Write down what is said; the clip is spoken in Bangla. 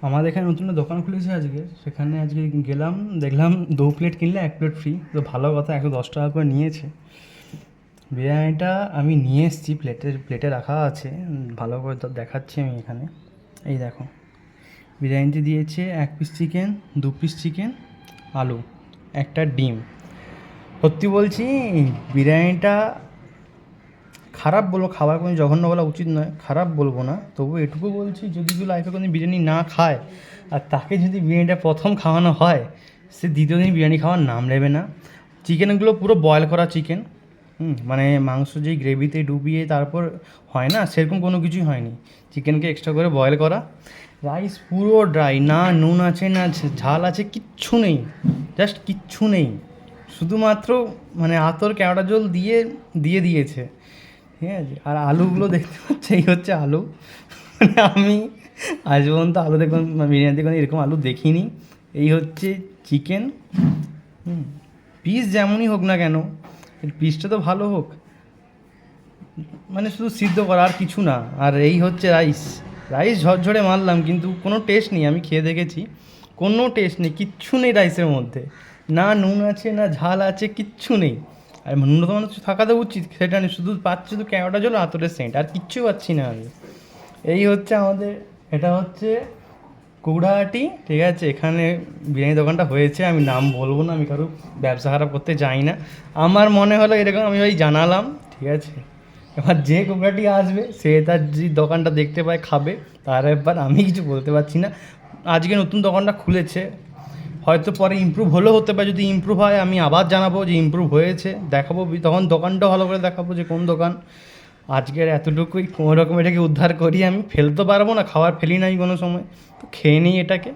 আমাদের এখানে নতুন একটা দোকান খুলেছে আজকে, সেখানে আজকে গেলাম, দেখলাম 2 প্লেট কিনলে 1 প্লেট ফ্রি। তো ভালো কথা, 110 টাকা করে নিয়েছে। বিরিয়ানিটা আমি নিয়ে এসেছি, প্লেটে রাখা আছে, ভালো করে তো দেখাচ্ছি আমি এখানে। এই দেখো, বিরিয়ানিতে দিয়েছে 1 পিস চিকেন, 2 পিস চিকেন, আলু, একটা ডিম। সত্যি বলছি, বিরিয়ানিটা খারাপ বলবো, খাবার কোনো জঘন্য বলা উচিত নয়, খারাপ বলবো না, তবু এটুকু বলছি যদি কেউ লাইফে কোনো বিরিয়ানি না খায় আর তাকে যদি বিরিয়ানিটা প্রথম খাওয়ানো হয়, সে দ্বিতীয় দিন বিরিয়ানি খাওয়ার নাম নেবে না। চিকেনগুলো পুরো বয়েল করা চিকেন, মানে মাংস যেই গ্রেভিতে ডুবিয়ে তারপর হয় না, সেরকম কোনো কিছুই হয়নি। চিকেনকে এক্সট্রা করে বয়েল করা। রাইস পুরো ড্রাই, না নুন আছে না ঝাল আছে, কিচ্ছু নেই, জাস্ট কিচ্ছু নেই, শুধুমাত্র মানে আতর কেওড়া জল দিয়ে দিয়ে দিয়েছে, ঠিক আছে। আর আলুগুলো দেখতে পাচ্ছে, এই হচ্ছে আলু, মানে আমি আজ পর্যন্ত আলু দেখুন বিরিয়ানিতে কোনো এরকম আলু দেখিনি। এই হচ্ছে চিকেন, পিস যেমনই হোক না কেন, পিসটা তো ভালো হোক, মানে শুধু সিদ্ধ করা আর কিছু না। আর এই হচ্ছে রাইস, রাইস ঝরঝরে মারলাম, কিন্তু কোনো টেস্ট নেই, আমি খেয়ে দেখেছি, কোনো টেস্ট নেই, কিচ্ছু নেই রাইসের মধ্যে, না নুন আছে না ঝাল আছে, কিচ্ছু নেই। আর ন্যূনতম কিছু থাকা তো উচিত, সেটা নেই, শুধু পাচ্ছি শুধু ক্যাওড়া জল আতরের সেন্ট, আর কিচ্ছু পাচ্ছি না আমি। এই হচ্ছে আমাদের, এটা হচ্ছে কুকড়াহাটি, ঠিক আছে। এখানে বিরিয়ানি দোকানটা হয়েছে, আমি নাম বলবো না, আমি কারো ব্যবসা খারাপ করতে যাই না। আমার মনে হলো এরকম, আমি ওই জানালাম, ঠিক আছে। এবার যে কুকড়াটি আসবে সে তার যে দোকানটা দেখতে পায় খাবে, তার এবার আমি কিছু বলতে পারছি না। আজকে নতুন দোকানটা খুলেছে, হয়তো পরে ইমপ্রুভ হলেও হতে পারে, যদি ইমপ্রুভ হয় আমি আবার জানাবো যে ইমপ্রুভ হয়েছে, দেখাবো, তখন দোকানটাও ভালো করে দেখাবো যে কোন দোকান। আজকের এতটুকুই, কোনো রকম এটাকে উদ্ধার করি, আমি ফেলতে পারবো না, খাবার ফেলি না আমি কোনো সময়, তো খেয়ে নিই এটাকে।